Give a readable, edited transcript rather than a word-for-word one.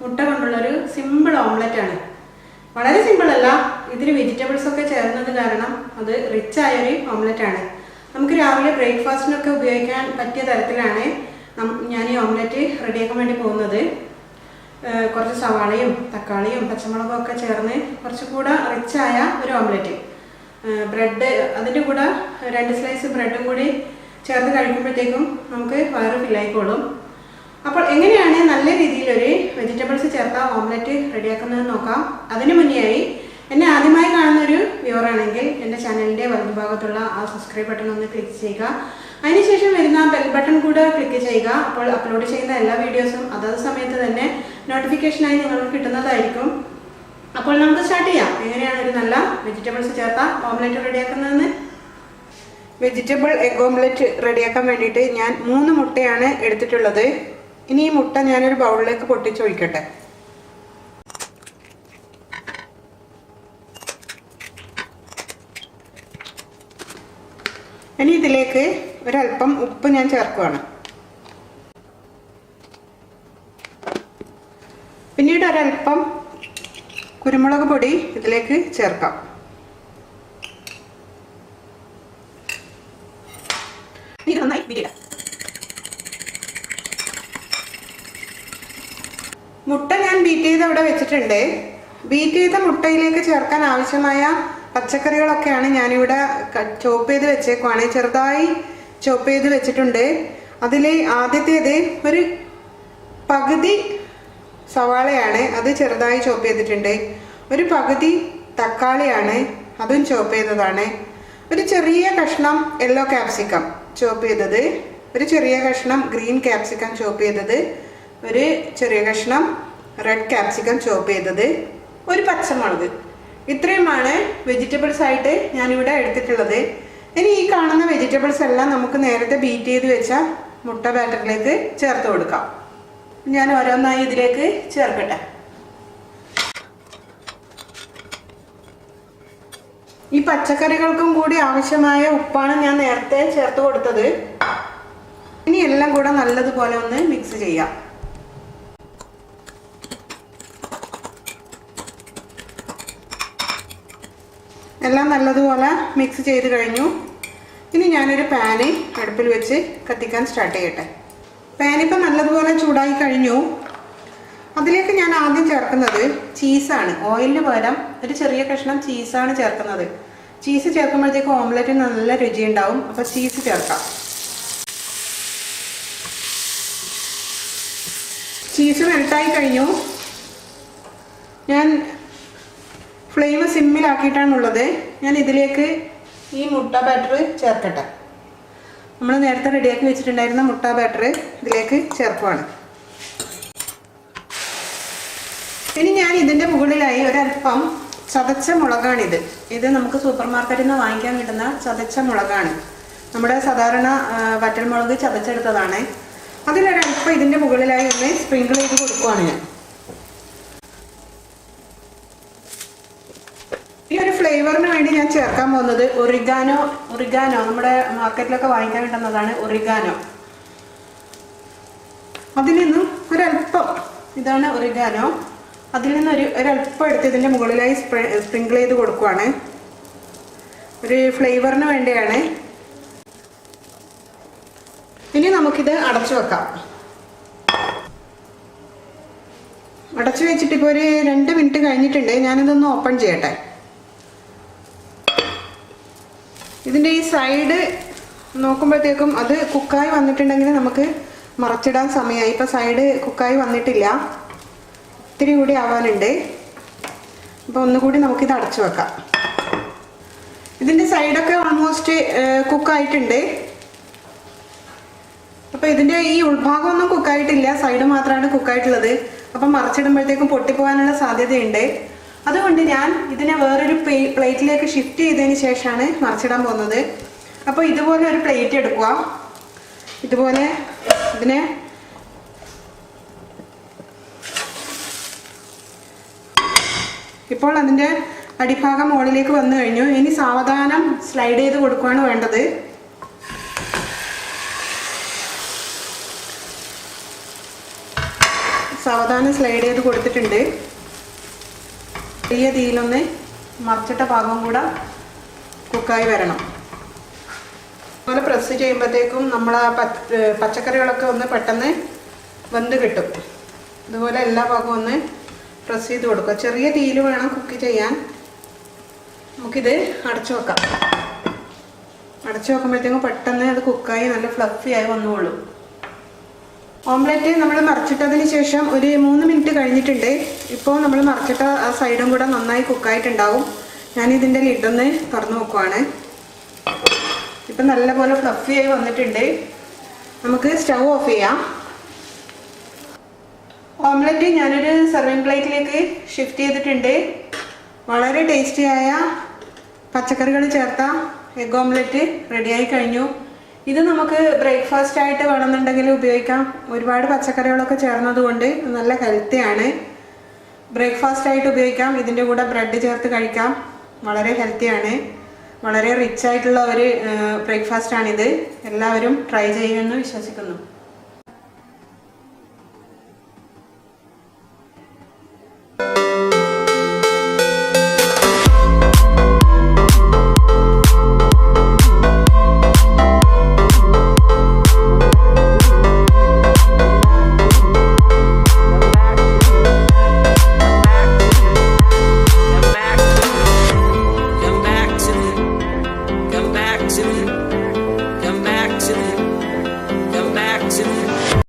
മുട്ട കൊണ്ടുള്ളൊരു simple omelette ആണ്. വളരെ സിമ്പിൾ അല്ല, ഇതിൽ വെജിറ്റബിൾസ് ഒക്കെ ചേർന്നത് കാരണം അത് റിച്ച് ആയൊരു ഓംലെറ്റ് ആണ്. നമുക്ക് രാവിലെ ബ്രേക്ക്ഫാസ്റ്റിനൊക്കെ ഉപയോഗിക്കാൻ പറ്റിയ തരത്തിലാണ് ഞാൻ ഈ ഓംലെറ്റ് റെഡിയാക്കാൻ വേണ്ടി പോകുന്നത്. കുറച്ച് സവാളയും തക്കാളിയും പച്ചമുളകും ഒക്കെ ചേർന്ന് കുറച്ചുകൂടെ റിച്ചായ ഒരു ഓംലെറ്റ്. ബ്രെഡ് അതിൻ്റെ കൂടെ 2 സ്ലൈസ് ബ്രെഡും കൂടി ചേർത്ത് കഴിക്കുമ്പോഴത്തേക്കും നമുക്ക് വയറ് ഫില്ലായിക്കോളും. അപ്പോൾ എങ്ങനെയാണ് നല്ല രീതിയിലൊരു വെജിറ്റബിൾസ് ചേർത്ത ഓംലെറ്റ് റെഡിയാക്കുന്നതെന്ന് നോക്കാം. അതിന് മുന്നേയായി എന്നെ ആദ്യമായി കാണുന്നൊരു വ്യൂവറാണെങ്കിൽ എൻ്റെ ചാനലിൻ്റെ വലതുഭാഗത്തുള്ള ആ സബ്സ്ക്രൈബ് ബട്ടൺ ഒന്ന് ക്ലിക്ക് ചെയ്യുക. അതിനുശേഷം വരുന്ന ബെൽ ബട്ടൺ കൂടെ ക്ലിക്ക് ചെയ്യുക. അപ്പോൾ അപ്ലോഡ് ചെയ്യുന്ന എല്ലാ വീഡിയോസും അതത് സമയത്ത് തന്നെ നോട്ടിഫിക്കേഷനായി നിങ്ങൾക്ക് കിട്ടുന്നതായിരിക്കും. അപ്പോൾ നമുക്ക് സ്റ്റാർട്ട് ചെയ്യാം. എങ്ങനെയാണ് ഒരു നല്ല വെജിറ്റബിൾസ് ചേർത്ത ഓംലെറ്റ് റെഡിയാക്കുന്നതെന്ന്. വെജിറ്റബിൾ എഗ് ഓംലെറ്റ് റെഡിയാക്കാൻ വേണ്ടിയിട്ട് ഞാൻ 3 മുട്ടയാണ് എടുത്തിട്ടുള്ളത്. ഇനി ഈ മുട്ട ഞാനൊരു ബൗളിലേക്ക് പൊട്ടിച്ചൊഴിക്കട്ടെ. ഇനി ഇതിലേക്ക് ഒരല്പം ഉപ്പ് ഞാൻ ചേർക്കുകയാണ്. പിന്നീട് ഒരല്പം കുരുമുളക് പൊടി ഇതിലേക്ക് ചേർക്കാം. ഇത് നന്നായി ബീറ്റ്. മുട്ട ഞാൻ ബീറ്റ് ചെയ്ത് അവിടെ വെച്ചിട്ടുണ്ട്. ബീറ്റ് ചെയ്ത മുട്ടയിലേക്ക് ചേർക്കാൻ ആവശ്യമായ പച്ചക്കറികളൊക്കെയാണ് ഞാനിവിടെ ചോപ്പ് ചെയ്ത് വെച്ചേക്കുവാണ്. ചെറുതായി ചോപ്പ് ചെയ്ത് വെച്ചിട്ടുണ്ട്. അതിൽ ആദ്യത്തേത് ഒരു പകുതി സവാളയാണ്, അത് ചെറുതായി ചോപ്പ് ചെയ്തിട്ടുണ്ട്. ഒരു പകുതി തക്കാളിയാണ്, അതും ചോപ്പ് ചെയ്തതാണ്. ഒരു ചെറിയ കഷ്ണം യെല്ലോ ക്യാപ്സിക്കം ചോപ്പ് ചെയ്തത്, ഒരു ചെറിയ കഷ്ണം ഗ്രീൻ ക്യാപ്സിക്കം ചോപ്പ് ചെയ്തത്, ഒരു ചെറിയ കഷ്ണം റെഡ് ക്യാപ്സിക്കം ചോപ്പ് ചെയ്തത്, ഒരു പച്ചമുളക്. ഇത്രയുമാണ് വെജിറ്റബിൾസ് ആയിട്ട് ഞാനിവിടെ എടുത്തിട്ടുള്ളത്. ഇനി ഈ കാണുന്ന വെജിറ്റബിൾസ് എല്ലാം നമുക്ക് നേരത്തെ ബീറ്റ് ചെയ്ത് വെച്ച മുട്ട ബാറ്ററിലേക്ക് ചേർത്ത് കൊടുക്കാം. ഞാൻ ഓരോന്നായി ഇതിലേക്ക് ചേർക്കട്ടെ. ഈ പച്ചക്കറികൾക്കും കൂടി ആവശ്യമായ ഉപ്പാണ് ഞാൻ നേരത്തെ ചേർത്ത് കൊടുത്തത്. ഇനി എല്ലാം കൂടെ നല്ലതുപോലെ ഒന്ന് മിക്സ് ചെയ്യാം. എല്ലാം നല്ലതുപോലെ മിക്സ് ചെയ്ത് കഴിഞ്ഞു. ഇനി ഞാനൊരു പാന് അടുപ്പിൽ വെച്ച് കത്തിക്കാൻ സ്റ്റാർട്ട് ചെയ്യട്ടെ. പാനിപ്പോൾ നല്ലതുപോലെ ചൂടായി കഴിഞ്ഞു. അതിലേക്ക് ഞാൻ ആദ്യം ചേർക്കുന്നത് ചീസാണ്. ഓയിലിന് പകരം ഒരു ചെറിയ കഷ്ണം ചീസാണ് ചേർക്കുന്നത്. ചീസ് ചേർക്കുമ്പോഴത്തേക്ക് ഓംലെറ്റ് നല്ല രുചി ഉണ്ടാവും. അപ്പോൾ ചീസ് ചേർക്കാം. ചീസ് മെൽട്ടായി കഴിഞ്ഞു. ഞാൻ ഫ്ലെയിം സിമ്മിലാക്കിയിട്ടാണുള്ളത്. ഞാൻ ഇതിലേക്ക് ഈ മുട്ട ബാറ്റർ ചേർക്കട്ടെ. നമ്മൾ നേരത്തെ റെഡിയാക്കി വെച്ചിട്ടുണ്ടായിരുന്ന മുട്ട ബാറ്റർ ഇതിലേക്ക് ചേർക്കുവാണ്. ഇനി ഞാൻ ഇതിൻ്റെ മുകളിലായി ഒരല്പം ചതച്ച മുളകാണിത്. ഇത് നമുക്ക് സൂപ്പർ മാർക്കറ്റിൽ നിന്ന് വാങ്ങിക്കാൻ കിട്ടുന്ന ചതച്ച മുളകാണ്. നമ്മുടെ സാധാരണ വറ്റൽമുളക് ചതച്ചെടുത്തതാണ്. അതിലൊരല്പം ഇതിൻ്റെ മുകളിലായി ഒന്ന് സ്പ്രിങ്കിൾ ചെയ്ത് കൊടുക്കുവാണ് ഞാൻ. ഈ ഒരു ഫ്ലേവറിന് വേണ്ടി ഞാൻ ചേർക്കാൻ പോകുന്നത് ഒറിഗാനോ നമ്മുടെ മാർക്കറ്റിലൊക്കെ വാങ്ങിക്കാൻ കിട്ടുന്നതാണ് ഒറിഗാനോ. അതിൽ നിന്നും ഒരല്പം, ഇതാണ് ഒറിഗാനോ, അതിൽ നിന്ന് ഒരല്പം എടുത്ത് ഇതിൻ്റെ മുകളിലായി സ്പ്രിങ്കിൾ ചെയ്ത് കൊടുക്കുവാണ്. ഒരു ഫ്ലേവറിന് വേണ്ടിയാണ്. ഇനി നമുക്കിത് അടച്ചു വെക്കാം. അടച്ചു വെച്ചിട്ട് ഇപ്പോൾ ഒരു 2 മിനിറ്റ് കഴിഞ്ഞിട്ടുണ്ട്. ഞാനിതൊന്ന് ഓപ്പൺ ചെയ്യട്ടെ. ഇതിൻ്റെ ഈ സൈഡ് നോക്കുമ്പോഴത്തേക്കും അത് കുക്കായി വന്നിട്ടുണ്ടെങ്കിൽ നമുക്ക് മറച്ചിടാൻ സമയമായി. ഇപ്പോൾ സൈഡ് കുക്കായി വന്നിട്ടില്ല, ഇത്തിരി കൂടി ആവാനുണ്ട്. അപ്പോൾ ഒന്നുകൂടി നമുക്കിത് അടച്ചു വെക്കാം. ഇതിൻ്റെ സൈഡൊക്കെ ഓൾമോസ്റ്റ് കുക്കായിട്ടുണ്ട്. അപ്പോൾ ഇതിൻ്റെ ഈ ഉൾഭാഗമൊന്നും കുക്കായിട്ടില്ല, സൈഡ് മാത്രമാണ് കുക്കായിട്ടുള്ളത്. അപ്പം മറച്ചിടുമ്പോഴത്തേക്കും പൊട്ടിപ്പോകാനുള്ള സാധ്യതയുണ്ട്. അതുകൊണ്ട് ഞാൻ ഇതിനെ വേറൊരു പ്ലേറ്റിലേക്ക് ഷിഫ്റ്റ് ചെയ്തതിന് ശേഷമാണ് മറിച്ചിടാൻ പോകുന്നത്. അപ്പോൾ ഇതുപോലെ ഒരു പ്ലേറ്റ് എടുക്കുക. ഇതുപോലെ ഇതിനെ ഇപ്പോൾ അതിൻ്റെ അടിഭാഗം മുകളിലേക്ക് വന്നു കഴിഞ്ഞു. ഇനി സാവധാനം സ്ലൈഡ് ചെയ്ത് കൊടുക്കുകയാണ് വേണ്ടത്. സാവധാനം സ്ലൈഡ് ചെയ്ത് കൊടുത്തിട്ടുണ്ട്. ചെറിയ തീയിലൊന്ന് മറിച്ചിട്ട ഭാഗം കൂടെ കുക്കായി വരണം. അതുപോലെ പ്രസ് ചെയ്യുമ്പോഴത്തേക്കും നമ്മൾ ആ പച്ചക്കറികളൊക്കെ ഒന്ന് പെട്ടെന്ന് വെന്ത് കിട്ടും. അതുപോലെ എല്ലാ ഭാഗവും ഒന്ന് പ്രസ് ചെയ്ത് കൊടുക്കുക. ചെറിയ തീയിൽ വേണം കുക്ക് ചെയ്യാൻ. നമുക്കിത് അടച്ചു വെക്കാം. അടച്ചു വെക്കുമ്പോഴത്തേക്കും പെട്ടെന്ന് അത് കുക്കായി നല്ല ഫ്ലഫി ആയി വന്നോളൂ. ഓംലെറ്റ് നമ്മൾ മറിച്ചിട്ടതിന് ശേഷം ഒരു 3 മിനിറ്റ് കഴിഞ്ഞിട്ടുണ്ട്. ഇപ്പോൾ നമ്മൾ മറിച്ചിട്ട ആ സൈഡും കൂടെ നന്നായി കുക്കായിട്ടുണ്ടാവും. ഞാനിതിൻ്റെ ലിഡൊന്ന് തുറന്നു നോക്കുവാണ്. ഇപ്പം നല്ലപോലെ ഫ്ലഫി ആയി വന്നിട്ടുണ്ട്. നമുക്ക് സ്റ്റൗ ഓഫ് ചെയ്യാം. ഓംലെറ്റ് ഞാനൊരു സെർവിങ് പ്ലേറ്റിലേക്ക് ഷിഫ്റ്റ് ചെയ്തിട്ടുണ്ട്. വളരെ ടേസ്റ്റിയായ പച്ചക്കറികൾ ചേർത്ത എഗ് ഓംലെറ്റ് റെഡിയായി കഴിഞ്ഞു. ഇത് നമുക്ക് ബ്രേക്ക്ഫാസ്റ്റ് ആയിട്ട് വേണമെന്നുണ്ടെങ്കിൽ ഉപയോഗിക്കാം. ഒരുപാട് പച്ചക്കറികളൊക്കെ ചേർന്നതുകൊണ്ട് നല്ല ഹെൽത്തിയാണ്. ബ്രേക്ക്ഫാസ്റ്റ് ആയിട്ട് ഉപയോഗിക്കാം. ഇതിൻ്റെ കൂടെ ബ്രെഡ് ചേർത്ത് കഴിക്കാം. വളരെ ഹെൽത്തിയാണ്. വളരെ റിച്ച് ആയിട്ടുള്ള ഒരു ബ്രേക്ക്ഫാസ്റ്റാണിത്. എല്ലാവരും ട്രൈ ചെയ്യുമെന്ന് വിശ്വസിക്കുന്നു.